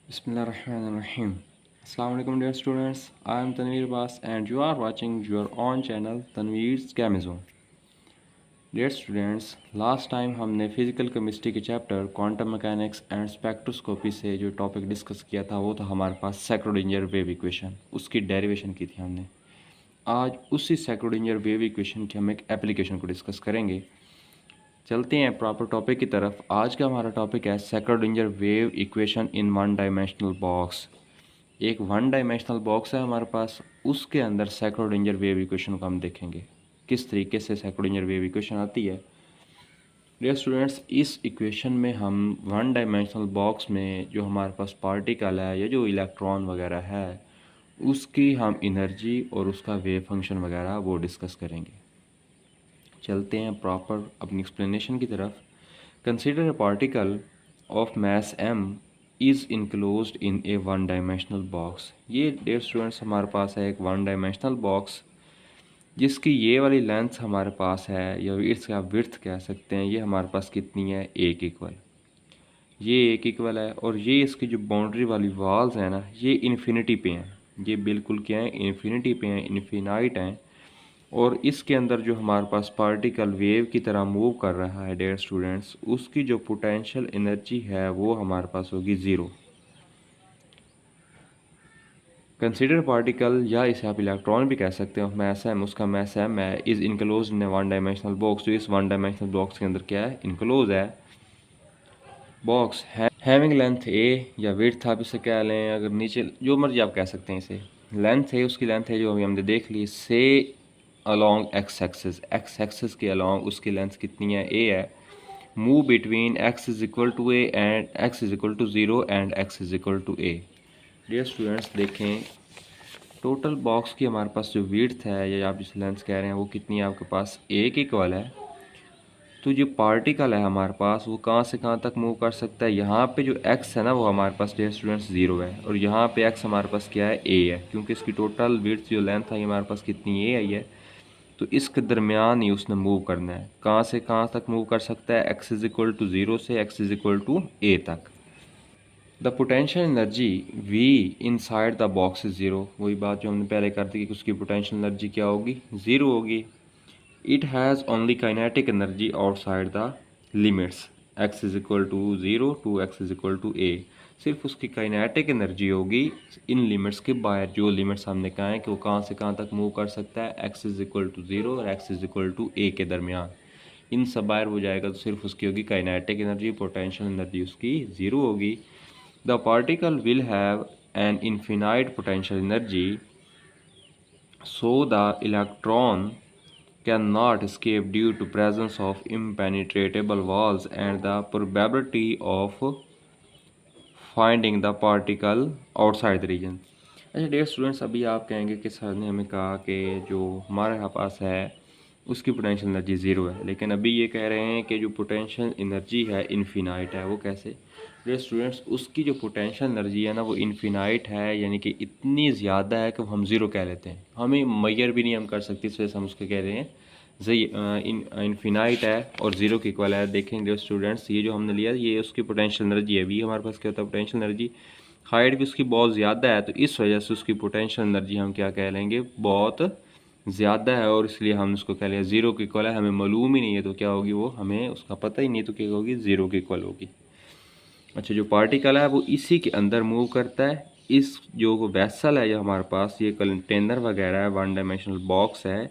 Bismillahirrahmanirrahim. Assalamu alaikum dear students. I am Tanveer Bas and you are watching your own channel Tanveer's Gamizone. Dear students, last time हमने physical chemistry के chapter quantum mechanics and spectroscopy से जो topic discuss किया था वो था हमारे पास Schrödinger wave equation. उसकी डेरिवेशन की थी हमने। आज उसी स्क्रोडिंजर वेव इक्वेशन की हम एक एप्लीकेशन को डिस्कस करेंगे। चलते हैं प्रॉपर टॉपिक की तरफ। आज का हमारा टॉपिक है Schrödinger wave equation in one dimensional box. एक वन डायमेंशनल बॉक्स है हमारे पास, उसके अंदर स्क्रोडिंजर वेव इक्वेशन को हम देखेंगे किस तरीके से स्क्रोडिंजर वेव इक्वेशन आती है। डियर स्टूडेंट्स, इस इक्वेशन में हम वन डायमेंशनल बॉक्स में जो हमारे पास पार्टिकल है या जो इलेक्ट्रॉन वगैरह है उसकी हम एनर्जी और उसका वेव फंक्शन वगैरह वो डिस्कस करेंगे। चलते हैं प्रॉपर अपनी एक्सप्लेनेशन की तरफ। Consider a particle of mass m is enclosed in A one dimensional box. ये डियर स्टूडेंट्स हमारे पास है एक वन डायमेंशनल बॉक्स जिसकी ये वाली लेंथ हमारे पास है या इसका विड्थ कह सकते हैं, ये हमारे पास कितनी है, एक इक्वल। ये एक इक्वल है और ये इसकी जो बाउंड्री वाली वॉल्स हैं ना ये इन्फिनिटी पे हैं। ये बिल्कुल क्या है, इन्फिनिटी पे हैं, इन्फिनाइट हैं। और इसके अंदर जो हमारे पास पार्टिकल वेव की तरह मूव कर रहा है डियर स्टूडेंट्स, उसकी जो पोटेंशियल एनर्जी है वो हमारे पास होगी ज़ीरो। कंसीडर पार्टिकल या इसे आप इलेक्ट्रॉन भी कह सकते हो, मैस एम, उसका मैस एम है, is enclose in one dimensional box. जो इस वन डायमेंशनल बॉक्स के अंदर क्या है, इनक्लोज है। बॉक्स हैविंग लेंथ ए या विड्थ आप इसे कह लें, अगर नीचे जो मर्जी आप कह सकते हैं इसे। लेंथ है, उसकी लेंथ है जो अभी हमने देख ली, से अलॉन्ग एक्स एक्सेस के अलॉन्ग उसकी लेंथ कितनी है, ए है। Move between x is equal to a and x is equal to zero and x is equal to a. Dear students देखें, टोटल बॉक्स की हमारे पास जो विड्थ है या आप जिस लेंथ कह रहे हैं वो कितनी है आपके पास, एक इक्वल है। तो जो पार्टिकल है हमारे पास वो कहाँ से कहाँ तक मूव कर सकता है। यहाँ पे जो x है ना वो हमारे पास डियर स्टूडेंट्स ज़ीरो है और यहाँ पे x हमारे पास क्या है, a है, क्योंकि इसकी टोटल विड्थ जो लेंथ है हमारे पास कितनी a आई है। तो इसके दरमियान ही उसने मूव करना है। कहाँ से कहाँ तक मूव कर सकता है, x is equal to zero से x is equal to a तक। The potential energy v inside the box is zero. वही बात जो हमने पहले कर दी कि उसकी पोटेंशियल एनर्जी क्या होगी, ज़ीरो होगी। It has only kinetic energy outside the limits x is equal to 0 to x is equal to a। सिर्फ उसकी काइनेटिक एनर्जी होगी इन लिमिट्स के बाहर। जो लिमिट्स हमने कहा है कि वो कहाँ से कहाँ तक मूव कर सकता है, x is equal to zero और x is equal to a के दरमियान। इन सब बाहर हो जाएगा तो सिर्फ उसकी होगी काइनेटिक एनर्जी, पोटेंशियल एनर्जी उसकी ज़ीरो होगी। The particle will have an infinite potential energy, so the electron cannot escape due to presence of impenetrable walls and the probability of finding the particle outside the region। अच्छा dear students, अभी आप कहेंगे कि sir ने हमें कहा कि जो हमारे यहाँ पास है उसकी पोटेंशियल एनर्जी ज़ीरो है, लेकिन अभी ये कह रहे हैं कि जो पोटेंशियल एनर्जी है इन्फिनाइट है। वो कैसे डियर स्टूडेंट्स, उसकी जो पोटेंशियल एनर्जी है ना वो इन्फिनाइट है, यानी कि इतनी ज़्यादा है कि हम ज़ीरो कह लेते हैं, हमें मैयर भी नहीं हम कर सकते, इस वजह से हम उसके कह रहे हैं इन्फिनाइट है और ज़ीरो के इक्वल है। देखेंगे स्टूडेंट्स, ये जो हमने लिया ये उसकी पोटेंशियल एनर्जी है, वी हमारे पास क्या होता है पोटेंशियल एनर्जी। हाइट भी उसकी बहुत ज़्यादा है तो इस वजह से उसकी पोटेंशियल एनर्जी हम क्या कह लेंगे, बहुत ज़्यादा है, और इसलिए हम उसको कह लेंगे ज़ीरो के इक्वल है। हमें मालूम ही नहीं है तो क्या होगी, वो हमें उसका पता ही नहीं तो क्या होगी, ज़ीरो के इक्वल होगी। अच्छा, जो पार्टिकल है वो इसी के अंदर मूव करता है। इस जो वैसल है जो हमारे पास ये कंटेनर वगैरह है, वन डायमेंशनल बॉक्स है,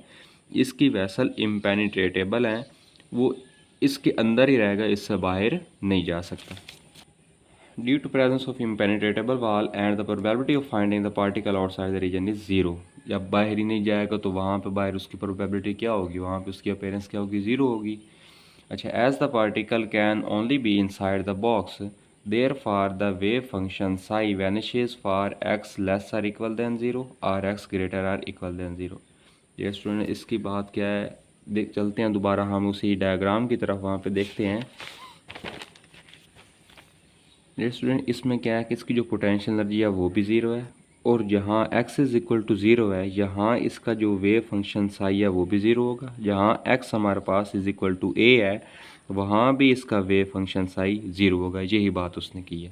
इसकी वैसल इम्पेनिट्रेटेबल है, वो इसके अंदर ही रहेगा, इससे बाहर नहीं जा सकता। Due to presence of impenetrable wall and the probability of finding the particle outside the region is zero. जब बाहर ही नहीं जाएगा तो वहाँ पे बाहर उसकी प्रोबेबिलिटी क्या होगी, वहाँ पे उसकी अपीयरेंस क्या होगी, ज़ीरो होगी। अच्छा, as the particle can only be inside the box, therefore the wave function psi vanishes for x less or equal than 0 or x greater or equal than 0। ये स्टूडेंट इसकी बात क्या है, देख चलते हैं दोबारा हम उसी डायग्राम की तरफ, वहाँ पे देखते हैं। ये स्टूडेंट इसमें क्या है कि इसकी जो पोटेंशियल एनर्जी है वो भी ज़ीरो है, और जहाँ x is equal to zero है यहाँ इसका जो वेव फंक्शन साई है वो भी ज़ीरो होगा। जहाँ x हमारे पास इज़ इक्वल टू a है वहाँ भी इसका वेव फंक्शन साई ज़ीरो होगा। यही बात उसने की है।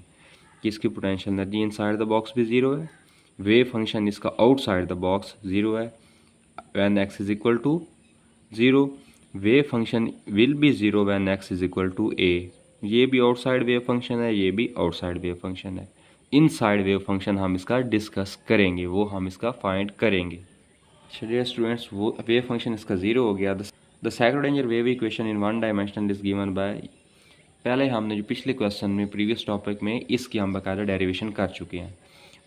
कि इसकी potential energy inside the box भी ज़ीरो है, वेव फंक्शन इसका आउटसाइड द बॉक्स ज़ीरो है when x is equal to zero, wave function will be zero when x is equal to a। ये भी आउटसाइड वेव फंक्शन है, ये भी outside wave function है। इनसाइड वेव फंक्शन हम इसका डिस्कस करेंगे, वो हम इसका फाइंड करेंगे। चलिए स्टूडेंट्स, वो वेव फंक्शन इसका ज़ीरो हो गया। The second wave equation in one dimensional is given by, पहले हमने जो पिछले क्वेश्चन में प्रीवियस टॉपिक में इसकी हम बाकायदा डेरिवेशन कर चुके हैं।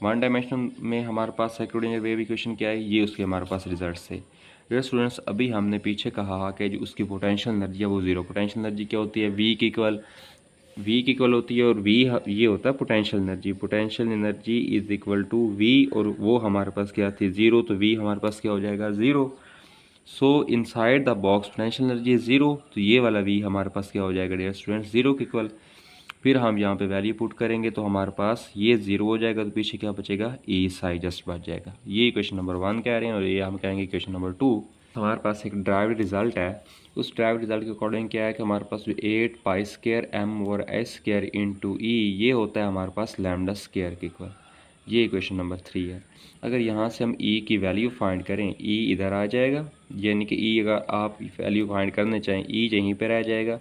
वन डायमेंशन में हमारे पास सेकंड वेव इक्वेशन क्या है, ये उसके हमारे पास रिजल्ट से। डियर स्टूडेंट्स, अभी हमने पीछे कहा कि जो उसकी पोटेंशियल एनर्जी है वो ज़ीरो। पोटेंशियल एनर्जी क्या होती है, वी की इक्वल होती है, और वी ये होता है potential energy. Potential energy is equal to V, और वो हमारे पास क्या थी, ज़ीरो, तो वी हमारे पास क्या हो जाएगा, zero. So inside the box potential energy is zero, तो ये वाला वी हमारे पास क्या हो जाएगा डियर स्टूडेंट्स, ज़ीरो के इक्वल। फिर हम यहाँ पे वैल्यू पुट करेंगे तो हमारे पास ये ज़ीरो हो जाएगा, तो पीछे क्या बचेगा, ई साई जस्ट बच जाएगा। ये इक्वेशन नंबर 1 कह रहे हैं, और ये हम कहेंगे इक्वेशन नंबर 2। हमारे पास एक ड्राइव रिजल्ट है, उस ड्राइव रिजल्ट के अकॉर्डिंग क्या है कि हमारे पास जो 8 पाई स्क्वायर एम और एस स्क्वायर इंटू ई, ये होता है हमारे पास लैम्डा स्क्वायर के इक्वल। ये इक्वेशन नंबर 3 है। अगर यहाँ से हम ई की वैल्यू फाइंड करें, ई इधर आ जाएगा, यानी कि ई अगर आप वैल्यू फाइंड करना चाहें, ई यहीं पर रह जाएगा।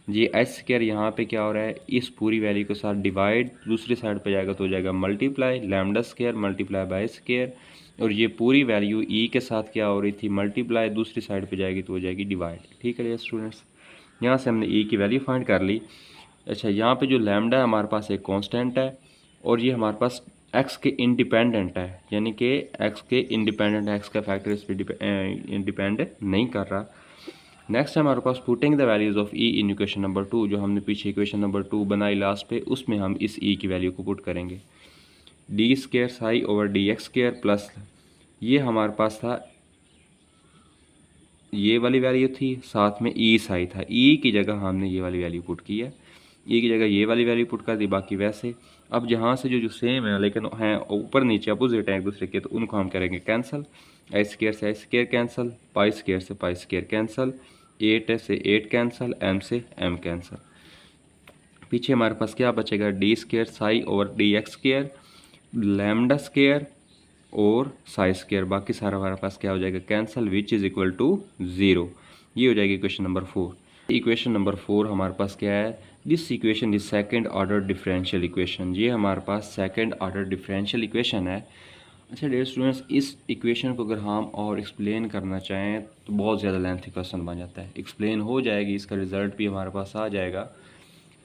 ये एच स्क्वायर यहाँ पे क्या हो रहा है, इस पूरी वैल्यू के साथ डिवाइड दूसरी साइड पे जाएगा तो हो जाएगा multiply lambda square multiply by square, और ये पूरी वैल्यू ई के साथ क्या हो रही थी, मल्टीप्लाई, दूसरी साइड पे जाएगी तो हो जाएगी डिवाइड। ठीक है स्टूडेंट्स, यहाँ से हमने ई की वैल्यू फाइंड कर ली। अच्छा, यहाँ पे जो लैम्डा है हमारे पास एक कांस्टेंट है, और ये हमारे पास एक्स के इंडिपेंडेंट है, यानी कि एक्स के इंडिपेंडेंट है, एक्स का फैक्टर इस पर डिपेंड नहीं कर रहा। नेक्स्ट है हमारे पास putting the values of E in equation number 2, जो हमने पीछे इक्वेशन नंबर 2 बनाई लास्ट पे, उसमें हम इस ई की वैल्यू को पुट करेंगे। D square Sai over D x square plus, ये हमारे पास था, ये वाली वैल्यू थी, साथ में ई साई था, ई की जगह हमने ये वाली वैल्यू पुट की है, ई की जगह ये वाली वैल्यू पुट कर दी, बाकी वैसे। अब जहाँ से जो सेम है लेकिन हैं ऊपर नीचे अपोजिट है एक दूसरे के, तो उनको हम करेंगे कैंसिल। आई स्क्वायर से आई स्क्वायर कैंसिल, पाई स्क्वायर से पाई स्क्वायर कैंसिल, 8 से 8 कैंसिल, एम से एम कैंसिल। पीछे हमारे पास क्या बचेगा, D square Sai over D x square lambda square और साई स्क्वायर, बाकी सारा हमारे पास क्या हो जाएगा, cancel, which is equal to zero. ये हो जाएगी इक्वेशन नंबर 4। इक्वेशन नंबर 4 हमारे पास क्या है, this equation is second order differential equation. ये हमारे पास सेकंड ऑर्डर डिफरेंशियल इक्वेशन है। अच्छा डियर स्टूडेंट्स, इस इक्वेशन को अगर हम और एक्सप्लेन करना चाहें तो बहुत ज़्यादा लेंथी क्वेश्चन बन जाता है। एक्सप्लेन हो जाएगी, इसका रिजल्ट भी हमारे पास आ जाएगा,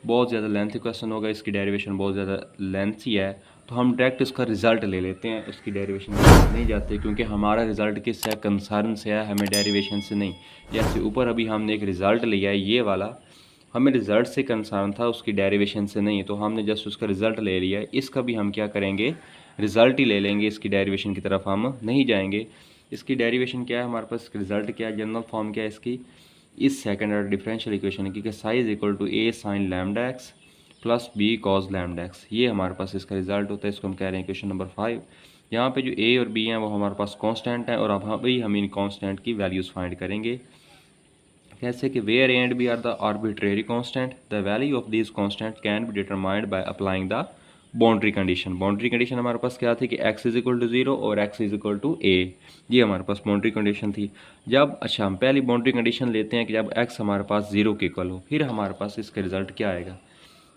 बहुत ज़्यादा लेंथी क्वेश्चन होगा, इसकी डेरिवेशन बहुत ज़्यादा लेंथी है, तो हम डायरेक्ट इसका रिज़ल्ट ले लेते हैं, इसकी डेरिवेशन में नहीं जाते, क्योंकि हमारा रिज़ल्ट किससे है, कंसर्न से है, हमें डेरिवेशन से नहीं। जैसे ऊपर अभी हमने एक रिज़ल्ट लिया है ये वाला, हमें रिज़ल्ट से कंसर्न था, उसकी डेरिवेशन से नहीं, तो हमने जस्ट उसका रिज़ल्ट ले लिया है। इसका भी हम क्या करेंगे, रिज़ल्ट ही ले लेंगे, इसकी डेरिवेशन की तरफ हम नहीं जाएंगे। इसकी डेरिवेशन क्या है हमारे पास, रिज़ल्ट क्या है, जनरल फॉर्म क्या है इसकी, इस सेकंड ऑर्डर डिफरेंशियल इक्वेशन है, क्योंकि psi is equal to A sine lambda x plus b cos lambda x, ये हमारे पास इसका रिजल्ट होता है। इसको हम कह रहे हैं इक्वेशन नंबर 5। यहाँ पे जो ए और बी हैं वो हमारे पास कांस्टेंट हैं, और अब अभी हम इन कांस्टेंट की वैल्यूज़ फाइंड करेंगे। कैसे कि where a and b are the arbitrary constant, the value of this constant can be determined by applying the boundary condition. Boundary condition हमारे पास क्या थी कि x इज इक्वल टू 0 और x is equal to a, ये हमारे पास boundary condition थी। जब अच्छा हम पहली बाउंड्री कंडीशन लेते हैं कि जब x हमारे पास 0 के इक्वल हो, फिर हमारे पास इसका रिजल्ट क्या आएगा,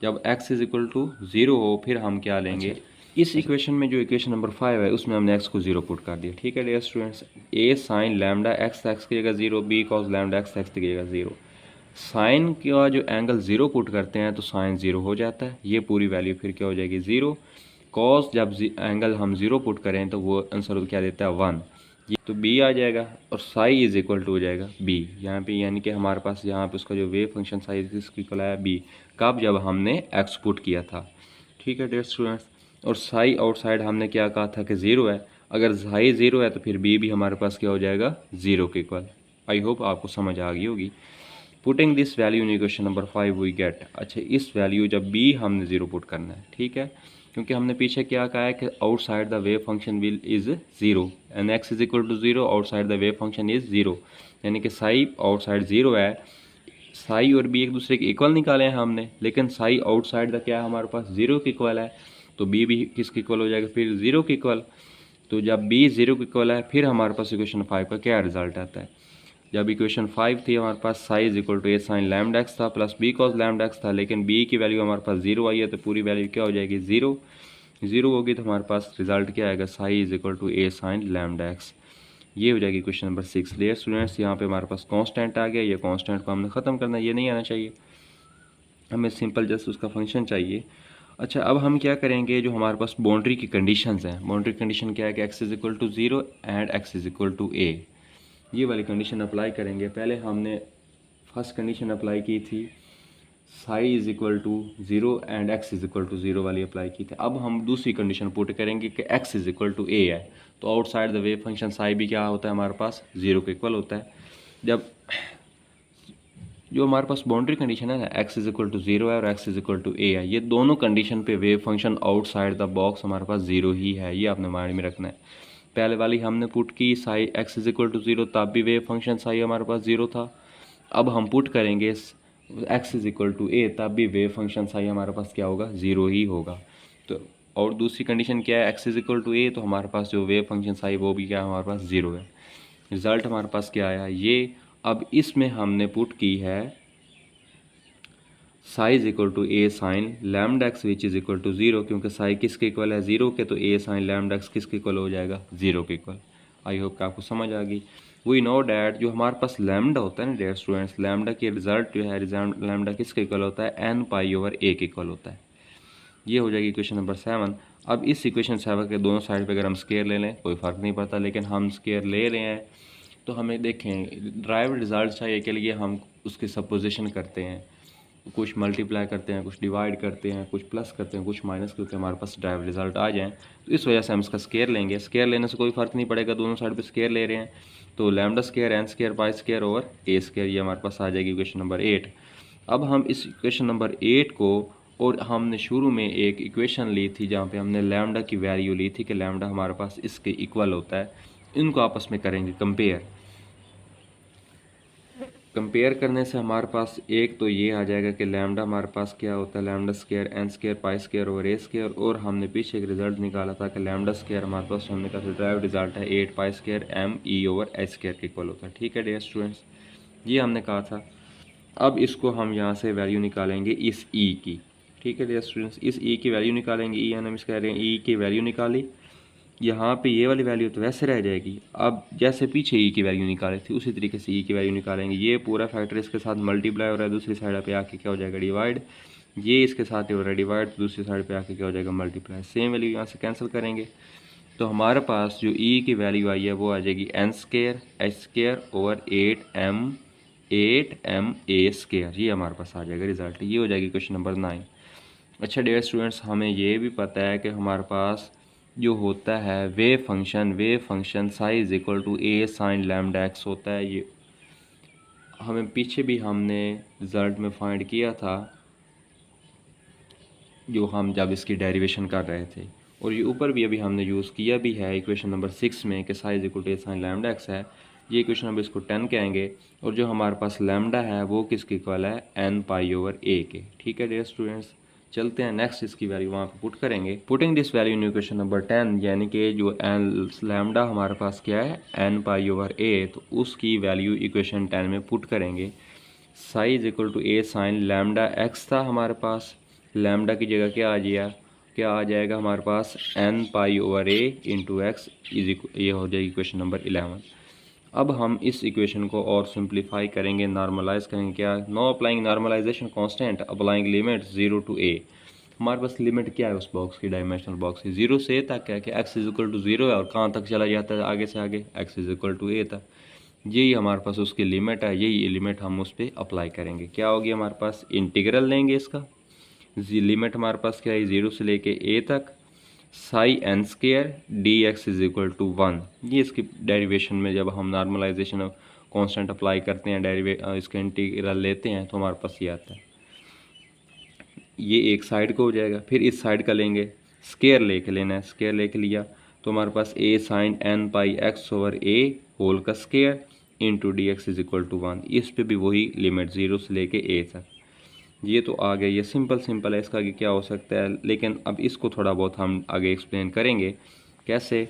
जब x इज इक्वल टू 0 हो फिर हम क्या लेंगे। इस इक्वेशन में जो इक्वेशन नंबर 5 है उसमें हमने x को 0 पुट कर दिया। ठीक है dear students, a sine lambda x की जगह 0, b कॉस लैम्डा एक्स की जगह 0। साइन का जो एंगल 0 पुट करते हैं तो साइन 0 हो जाता है, ये पूरी वैल्यू फिर क्या हो जाएगी 0। कॉस जब एंगल हम 0 पुट करें तो वो आंसर क्या देता है 1, ये तो b आ जाएगा, और साई इज इक्वल टू हो जाएगा b यहाँ पे, यानी कि हमारे पास यहाँ पे उसका जो वेव फंक्शन साई इसकी इक्वल आया b, कब, जब हमने x पुट किया था। ठीक है डियर स्टूडेंट्स, और साई आउटसाइड हमने क्या कहा था कि 0 है, अगर साई 0 है तो फिर b भी हमारे पास क्या हो जाएगा 0 के इक्वल। आई होप आपको समझ आ गई होगी। Putting this value in equation number 5 we get, अच्छा इस वैल्यू जब b हमने 0 पुट करना है, ठीक है, क्योंकि हमने पीछे क्या कहा है कि outside the wave function will is 0 and x is equal to 0, outside the wave function is 0, यानी कि साई आउटसाइड 0 है। साई और b एक दूसरे के इक्वल निकाले हैं हमने, लेकिन साई आउटसाइड द क्या है हमारे पास 0 के इक्वल है। तो बी भी किसके इक्वल हो जाएगा, फिर 0 के इक्वल। तो जब बी 0 के इक्वल है फिर हमारे पास इक्वेशन 5 का क्या रिजल्ट आता है। जब इक्वेशन 5 थी हमारे पास psi is equal to A sine lambda x था plus B cos lambda x था, लेकिन बी की वैल्यू हमारे पास 0 आई है तो पूरी वैल्यू क्या हो जाएगी, 0 होगी। तो हमारे पास रिजल्ट क्या आएगा, psi is equal to A sine lambda x. ये हो जाएगी क्वेश्चन नंबर 6। डियर स्टूडेंट्स, यहाँ पे हमारे पास कांस्टेंट आ गया, ये कांस्टेंट को हमने ख़त्म करना है, ये नहीं आना चाहिए, हमें सिंपल जस्ट उसका फंक्शन चाहिए। अच्छा, अब हम क्या करेंगे, जो हमारे पास बाउंड्री की कंडीशंस हैं, बाउंड्री कंडीशन क्या है कि x is equal to 0 and x is equal to A, ये वाली कंडीशन अप्लाई करेंगे। पहले हमने फर्स्ट कंडीशन अप्लाई की थी psi is equal to 0 and x is equal to 0 वाली अप्लाई की थी। अब हम दूसरी कंडीशन पुट करेंगे कि एक्स इज इक्वल टू ए है, तो outside the wave function Sai भी क्या होता है हमारे पास, 0 के इक्वल होता है। जब जो हमारे पास बाउंड्री कंडीशन है ना, एक्स इज इक्वल टू 0 है और एक्स इज इक्वल टू ए है, ये दोनों कंडीशन पे wave function outside the box हमारे पास 0 ही है, ये आपने माइंड में रखना है। पहले वाली हमने पुट की psi x is equal to 0, तब भी वेव फंक्शन साई हमारे पास 0 था। अब हम पुट करेंगे एक्स इज इक्वल टू ए, तब भी वेव फंक्शन साई हमारे पास क्या होगा, 0 ही होगा। तो और दूसरी कंडीशन क्या है, एक्स इज इक्वल टू ए, तो हमारे पास जो वेव फंक्शन साई वो भी क्या है, हमारे पास 0 है। रिजल्ट हमारे पास क्या आया ये, अब इसमें हमने पुट की है psi is equal to A sine lambda x which is equal to 0, क्योंकि साई किसके इक्वल है, 0 के, तो ए साइन लैम्डा एक्स किसके इक्वल हो जाएगा, 0 के इक्वल। आई होप कि आपको समझ आ गई। वी नो डैट जो हमारे पास लैम्डा होता है ना डियर स्टूडेंट्स, लैम्डा की रिजल्ट जो है, लैम्डा किसके इक्वल होता है, एन पाई ओवर ए के इक्वल होता है। ये हो जाएगी इक्वेशन नंबर 7। अब इस इक्वेशन 7 के दोनों साइड पे अगर हम स्केयर ले लें कोई फ़र्क नहीं पड़ता, लेकिन हम स्केयर ले रहे हैं तो हमें देखें ड्राइव रिजल्ट चाहिए के लिए हम उसकी सपोजिशन करते हैं, कुछ मल्टीप्लाई करते हैं, कुछ डिवाइड करते हैं, कुछ प्लस करते हैं, कुछ माइनस, क्योंकि हमारे पास ड्राइव रिजल्ट आ जाएँ। तो इस वजह से हम इसका स्केयर लेंगे। स्केयर लेने से कोई फ़र्क नहीं पड़ेगा, दोनों साइड पे स्केयर ले रहे हैं, तो lambda square n square pi square over a square, ये हमारे पास आ जाएगी इक्वेशन नंबर 8। अब हम इस इक्वेशन नंबर 8 को, और हमने शुरू में एक इक्वेशन ली थी जहाँ पे हमने लैम्डा की वैल्यू ली थी कि लैम्डा हमारे पास इसके इक्वल होता है, इनको आपस में करेंगे कंपेयर करने से हमारे पास एक तो ये आ जाएगा कि लैम्डा हमारे पास क्या होता है, lambda square n square pi square over a square, और हमने पीछे एक रिजल्ट निकाला था कि लैम्डा स्केयर हमारे पास, हमने कहा ड्राइव रिजल्ट है 8 pi square m e over h square के इक्वल होता है। ठीक है डियर स्टूडेंट्स, ये हमने कहा था। अब इसको हम यहाँ से वैल्यू निकालेंगे इस ई की। ठीक है डियर स्टूडेंट्स, इस ई की वैल्यू निकालेंगे, ई हम इस कह रहे हैं ई की वैल्यू निकाली, यहाँ पे ये वाली वैल्यू तो वैसे रह जाएगी। अब जैसे पीछे ई की वैल्यू निकाली थी उसी तरीके से ई की वैल्यू निकालेंगे। ये पूरा फैक्टर इसके साथ मल्टीप्लाई हो रहा है, दूसरी साइड पे आके क्या हो जाएगा, डिवाइड। ये इसके साथ हो रहा है डिवाइड, तो दूसरी साइड पे आके क्या हो जाएगा, मल्टीप्लाई। सेम वैल्यू यहाँ से कैंसिल करेंगे, तो हमारे पास जो ई की वैल्यू आई है वो आ जाएगी n square h square over 8m a square, ये हमारे पास आ जाएगा रिजल्ट। ये हो जाएगी क्वेश्चन नंबर 9। अच्छा डियर स्टूडेंट्स, हमें ये भी पता है कि हमारे पास जो होता है wave function psi is equal to A sine lambda x होता है। ये हमें पीछे भी हमने रिजल्ट में फाइंड किया था, जो हम जब इसकी डेरिवेशन कर रहे थे, और ये ऊपर भी अभी हमने यूज़ किया भी है इक्वेशन नंबर 6 में कि psi is equal to A sine lambda x है। ये इक्वेशन नंबर इसको 10 कहेंगे, और जो हमारे पास लैम्डा है वो किसके इक्वल है, एन पाई ओवर ए के। ठीक है डियर स्टूडेंट्स, चलते हैं नेक्स्ट, इसकी वैल्यू वहाँ पे पुट करेंगे। Putting this value in equation number 10, यानी कि जो एन लैम्डा हमारे पास क्या है, एन पाई ओवर ए, तो उसकी वैल्यू इक्वेशन 10 में पुट करेंगे। Psi is equal to A sine lambda x था हमारे पास, लैम्डा की जगह क्या आ जाएगा हमारे पास, n pi over a into x is equal, ये हो जाएगी इक्वेशन नंबर 11। अब हम इस इक्वेशन को और सिंप्लीफाई करेंगे, नॉर्मलाइज करेंगे। क्या, no applying normalisation constant applying limit 0 to a. हमारे पास लिमिट क्या है उस बॉक्स की, डायमेंशनल बॉक्स की, 0 से ए तक है कि एक्स इज इक्वल टू 0 है, और कहाँ तक चला जाता है आगे से आगे, एक्स इज इक्वल टू ए तक। यही हमारे पास उसकी लिमिट है, यही लिमिट हम उस पर अप्लाई करेंगे। क्या होगी हमारे पास, इंटीग्रल लेंगे इसका, लिमिट हमारे पास क्या है, 0 से लेके ए तक, psi n square d x is equal to 1। ये इसकी डेरिवेशन में जब हम नॉर्मलाइजेशन कांस्टेंट अप्लाई करते हैं, इसका इंटीग्रल लेते हैं, तो हमारे पास ये आता है। ये एक साइड को हो जाएगा, फिर इस साइड का लेंगे, स्केयर लेके लेना है, स्केयर लेके लिया तो हमारे पास a sine n pi x over a whole का square into D x is equal to 1। इस पे भी वही लिमिट 0 से लेके ए तक। ये तो आ गया, ये सिंपल है, इसका आगे क्या हो सकता है, लेकिन अब इसको थोड़ा बहुत हम आगे एक्सप्लेन करेंगे कैसे।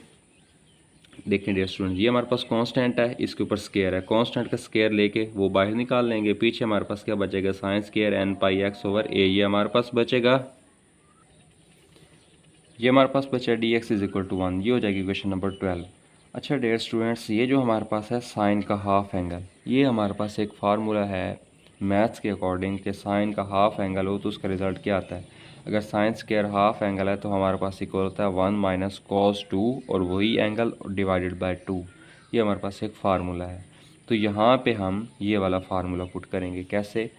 देखें डियर स्टूडेंट, ये हमारे पास कांस्टेंट है, इसके ऊपर स्केयर है, कांस्टेंट का स्केयर लेके वो बाहर निकाल लेंगे, पीछे हमारे पास क्या बचेगा, sine square N pi x over a, ये हमारे पास बचेगा, ये हमारे पास बचा d x is equal to 1, ये हो जाएगी क्वेश्चन नंबर 12। अच्छा डियर स्टूडेंट्स, ये जो हमारे पास है साइन का हाफ एंगल, ये हमारे पास एक फार्मूला है मैथ्स के अकॉर्डिंग कि साइन का हाफ एंगल हो तो उसका रिजल्ट क्या आता है। अगर साइन स्क्वायर हाफ एंगल है तो हमारे पास इक्वल होता है 1 माइनस कॉस 2 और वही एंगल डिवाइडेड बाय 2, ये हमारे पास एक फार्मूला है। तो यहाँ पे हम ये वाला फार्मूला पुट करेंगे कैसे,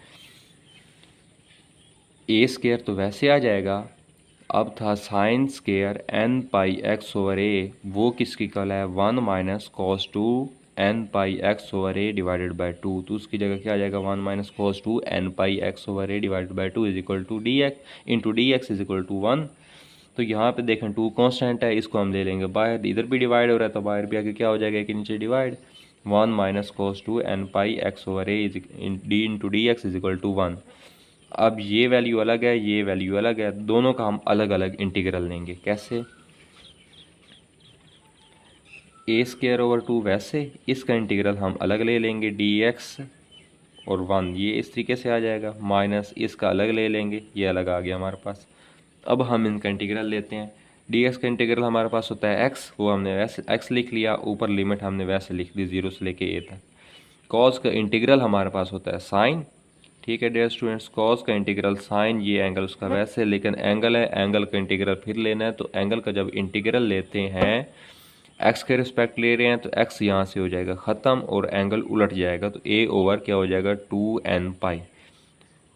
ए स्क्वायर तो वैसे आ जाएगा, अब था sine square N pi x over A, वो किसकी इक्वल है 1 minus cos 2 N pi x over A divided by 2, तो उसकी जगह क्या आ जाएगा 1 minus cos 2 N pi x over A divided by 2 is equal to D X into D x is equal to 1। तो यहाँ पे देखें 2 कांस्टेंट है, इसको हम ले लेंगे बाहर, इधर भी डिवाइड हो रहा है तो बाहर भी आके क्या हो जाएगा कि नीचे divide, 1 minus cos 2 N pi x over A is D into D x is equal to 1। अब ये वैल्यू अलग है, ये वैल्यू अलग है, दोनों का हम अलग अलग इंटीग्रल लेंगे कैसे, ए स्क्वायर ओवर 2 वैसे, इसका इंटीग्रल हम अलग ले लेंगे डी एक्स और 1, ये इस तरीके से आ जाएगा, माइनस इसका अलग ले लेंगे, ये अलग आ गया हमारे पास। अब हम इनका इंटीग्रल लेते हैं, डी एक्स का इंटीग्रल हमारे पास होता है एक्स, वो हमने वैसे एक्स लिख लिया, ऊपर लिमिट हमने वैसे लिख दी 0 से लेके ए तक। कॉस का इंटीग्रल हमारे पास होता है साइन, ठीक है डियर स्टूडेंट्स, कॉस का इंटीग्रल साइन, ये एंगल उसका वैसे, लेकिन एंगल है, एंगल का इंटीग्रल फिर लेना है, तो एंगल का जब इंटीग्रल लेते हैं एक्स के रिस्पेक्ट ले रहे हैं तो एक्स यहाँ से हो जाएगा ख़त्म और एंगल उलट जाएगा, तो ए ओवर क्या हो जाएगा 2n पाई,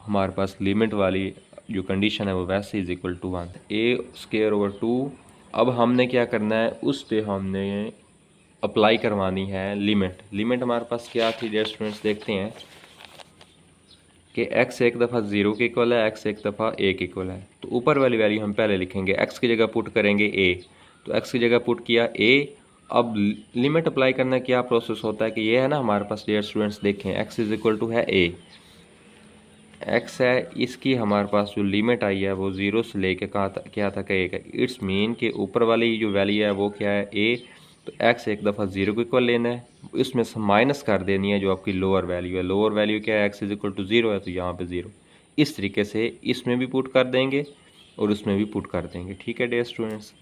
हमारे पास लिमिट वाली जो कंडीशन है वो वैसे is equal to 1, A square over 2। अब हमने क्या करना है, उस पर हमने अप्लाई करवानी है लिमिट, लिमिट हमारे पास क्या थी डियर स्टूडेंट्स, देखते हैं कि x एक दफ़ा 0 के इक्वल है, x एक दफ़ा a के इक्वल है, तो ऊपर वाली वैल्यू हम पहले लिखेंगे, x की जगह पुट करेंगे a, तो x की जगह पुट किया a। अब लिमिट अप्लाई करना क्या प्रोसेस होता है कि ये है ना हमारे पास डियर स्टूडेंट्स, देखें x इज इक्वल टू है a, x है, इसकी हमारे पास जो लिमिट आई है वो 0 से लेके कहाँ तक क्या था कि a, इट्स मीन के ऊपर वाली जो वैल्यू है वो क्या है a, तो x एक दफ़ा 0 को इक्वल लेना है, इसमें से माइनस कर देनी है जो आपकी लोअर वैल्यू है, लोअर वैल्यू क्या है x इज इक्वल टू 0 है, तो यहाँ पे 0, इस तरीके से इसमें भी पुट कर देंगे और उसमें भी पुट कर देंगे, ठीक है डियर स्टूडेंट्स।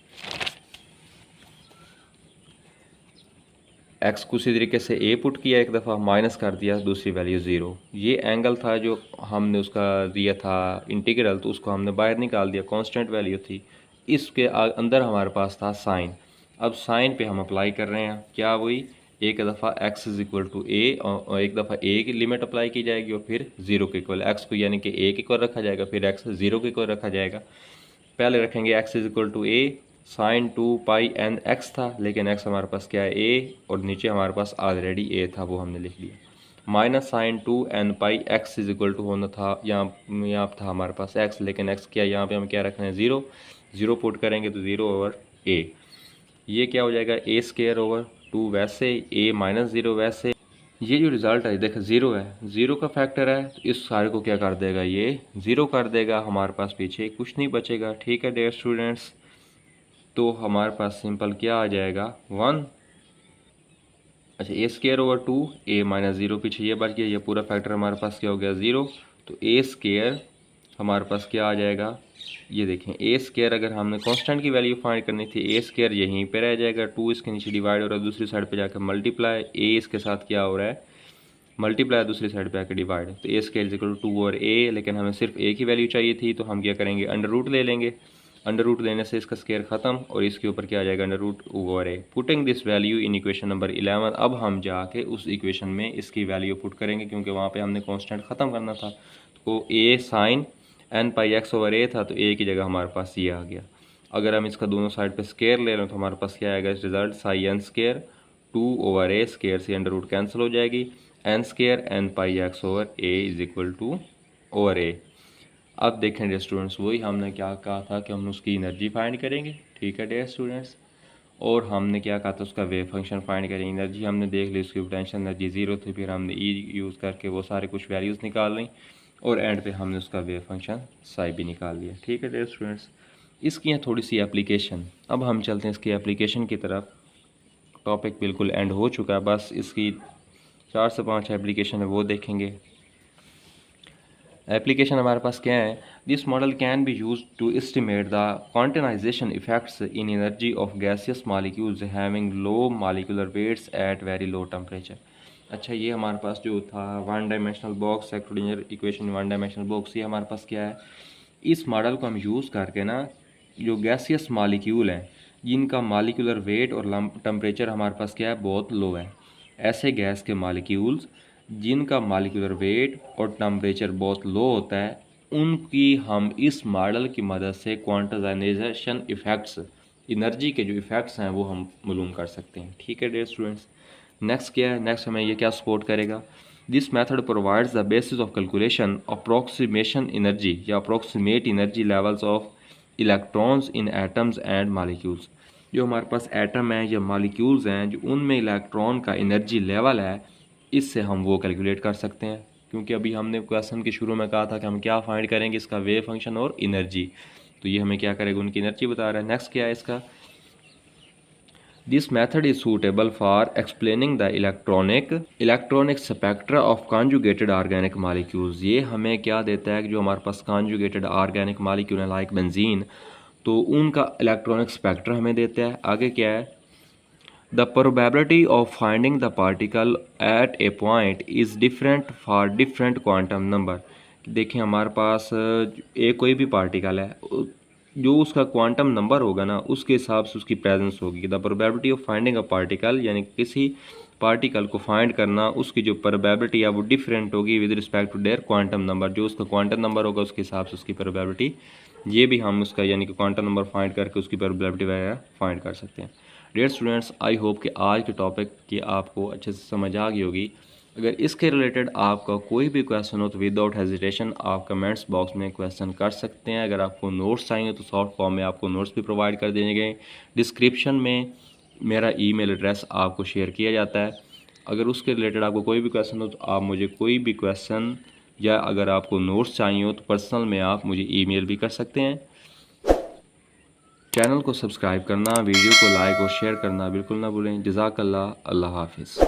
x को उसी तरीके से a पुट किया एक दफ़ा, माइनस कर दिया दूसरी वैल्यू 0, ये एंगल था जो हमने उसका दिया था इंटीग्रल, तो उसको हमने बाहर निकाल दिया, कांस्टेंट वैल्यू थी, इसके अंदर हमारे पास था साइन। अब साइन पे हम अप्लाई कर रहे हैं क्या, वही एक दफ़ा x इज इक्वल टू ए और एक दफ़ा a की लिमिट अप्लाई की जाएगी और फिर 0 के इक्वल, x को यानी कि a के इक्वल रखा जाएगा, फिर x 0 के इक्वल रखा जाएगा। पहले रखेंगे x is equal to A, sine 2 pi N X था, लेकिन x हमारे पास क्या है a, और नीचे हमारे पास ऑलरेडी a था वो हमने लिख लिया, minus sine 2 N pi X is equal to होना था, यहाँ था हमारे पास x, लेकिन x क्या यहाँ पे हम क्या रखना है 0, 0 पुट करेंगे तो 0 ओवर a, ये क्या हो जाएगा a स्क्वायर ओवर 2 वैसे, a माइनस 0 वैसे, ये जो रिज़ल्ट है देखो 0 है, 0 का फैक्टर है तो इस सारे को क्या कर देगा, ये 0 कर देगा, हमारे पास पीछे कुछ नहीं बचेगा, ठीक है डियर स्टूडेंट्स। तो हमारे पास सिंपल क्या आ जाएगा 1, अच्छा a square over 2, a minus 0 पीछे ये बच गया, ये पूरा फैक्टर हमारे पास क्या हो गया 0, तो a स्क्वायर हमारे पास क्या आ जाएगा, ये देखें ए स्क्वायर अगर हमने कांस्टेंट की वैल्यू फाइंड करनी थी, ए स्क्वायर यहीं पे रह जाएगा, 2 इसके नीचे डिवाइड हो रहा है, दूसरी साइड पे जाकर मल्टीप्लाई, ए इसके साथ क्या हो रहा है मल्टीप्लाई, दूसरी साइड पे आकर डिवाइड, तो ए स्क्वायर इज इक्वल टू 2 और ए, लेकिन हमें सिर्फ ए की वैल्यू चाहिए थी तो हम क्या करेंगे अंडर रूट ले लेंगे, अंडर रूट लेने से इसका स्क्वायर खत्म और इसके ऊपर क्या आ जाएगा under root over A, putting this value in equation number 11। अब हम जाके उस इक्वेशन में इसकी वैल्यू पुट करेंगे क्योंकि वहाँ पे हमने कांस्टेंट ख़त्म करना था, तो a sine n pi x over ए था, तो ए की जगह हमारे पास ये आ गया। अगर हम इसका दोनों साइड पे स्केयर ले लें तो हमारे पास क्या आएगा result, psi n square 2 over a, square से अंडर रूट कैंसिल हो जाएगी, n square N pi x over A is equal to over a. अब देखें डियर स्टूडेंट्स, वही हमने क्या कहा था कि हम उसकी एनर्जी फाइंड करेंगे, ठीक है डियर स्टूडेंट्स, और हमने क्या कहा था उसका वेव फंक्शन फाइंड करेंगे, एनर्जी हमने देख ली, उसकी पोटेंशियल एनर्जी 0 थी, फिर हमने ई यूज़ करके वो सारे कुछ वैल्यूज़ निकाल ली और एंड पे हमने उसका वेव फंक्शन साई भी निकाल लिया। ठीक है डियर स्टूडेंट्स, इसकी हैं थोड़ी सी एप्लीकेशन। अब हम चलते हैं इसकी एप्लीकेशन की तरफ। टॉपिक बिल्कुल एंड हो चुका है, बस इसकी 4 से 5 एप्लीकेशन है वो देखेंगे। एप्लीकेशन हमारे पास क्या है, this model can be use to estimate the quantization effects in energy of gaseous molecules having low molecular weights at very low temperature. अच्छा, ये हमारे पास जो था one dimensional box, Schrodinger equation one dimensional box, ये हमारे पास क्या है, इस मॉडल को हम यूज़ करके ना जो गैसियस मॉलिक्यूल हैं जिनका मॉलिक्यूलर वेट और टेम्परेचर हमारे पास क्या है, बहुत लो है, ऐसे गैस के मॉलिक्यूल्स जिनका मॉलिक्यूलर वेट और टेम्परेचर बहुत लो होता है, उनकी हम इस मॉडल की मदद से क्वांटाइजेशन इफ़ेक्ट्स, एनर्जी के जो इफ़ेक्ट्स हैं वो हम मालूम कर सकते हैं। ठीक है डियर स्टूडेंट्स, नेक्स्ट क्या है, नेक्स्ट हमें ये क्या सपोर्ट करेगा, this method provides the basis of calculation approximation energy या approximate energy levels of electrons in atoms and molecules. जो हमारे पास एटम है या मॉलिक्यूल्स हैं, जो उनमें इलेक्ट्रॉन का एनर्जी लेवल है, इससे हम वो कैलकुलेट कर सकते हैं। क्योंकि अभी हमने क्वेश्चन के शुरू में कहा था कि हम क्या फाइंड करेंगे, इसका वेव फंक्शन और एनर्जी, तो ये हमें क्या करेगा, उनकी एनर्जी बता रहा है। नेक्स्ट क्या है इसका, this method is suitable for explaining the electronic spectra of conjugated organic molecules. ये हमें क्या देता है कि जो हमारे पास कॉन्जुगेटेड ऑर्गेनिक मॉलिक्यूल है लाइक बेंजीन, तो उनका इलेक्ट्रॉनिक स्पेक्ट्रा हमें देता है। आगे क्या है, the probability of finding the particle at A point is different for different quantum number. देखिए हमारे पास एक कोई भी पार्टिकल है, जो उसका क्वांटम नंबर होगा ना, उसके हिसाब से उसकी प्रेजेंस होगी। The probability of finding a particle, यानी किसी पार्टिकल को फाइंड करना, उसकी जो प्रोबेबिलिटी है वो डिफरेंट होगी with respect to their quantum number. जो उसका क्वांटम नंबर होगा उसके हिसाब से उसकी प्रोबेबिलिटी, ये भी हम उसका यानी कि क्वांटम नंबर फाइंड करके उसकी प्रोबेबिलिटी वगैरह फाइंड कर सकते हैं। डियर स्टूडेंट्स, आई होप कि आज के टॉपिक की आपको अच्छे से समझ आ गई होगी। अगर इसके रिलेटेड आपका कोई भी क्वेश्चन हो तो विदाउट हेजिटेशन आप कमेंट्स बॉक्स में क्वेश्चन कर सकते हैं। अगर आपको नोट्स चाहिए तो सॉफ्ट फॉर्म में आपको नोट्स भी प्रोवाइड कर दिए गए। डिस्क्रिप्शन में मेरा ईमेल एड्रेस आपको शेयर किया जाता है। अगर उसके रिलेटेड आपको कोई भी क्वेश्चन हो तो आप मुझे कोई भी क्वेश्चन, या अगर आपको नोट्स चाहिए हो तो पर्सनल में आप मुझे ईमेल भी कर सकते हैं। चैनल को सब्सक्राइब करना, वीडियो को लाइक और शेयर करना बिल्कुल ना भूलें। जज़ाकल्लाह, अल्लाह हाफिज़।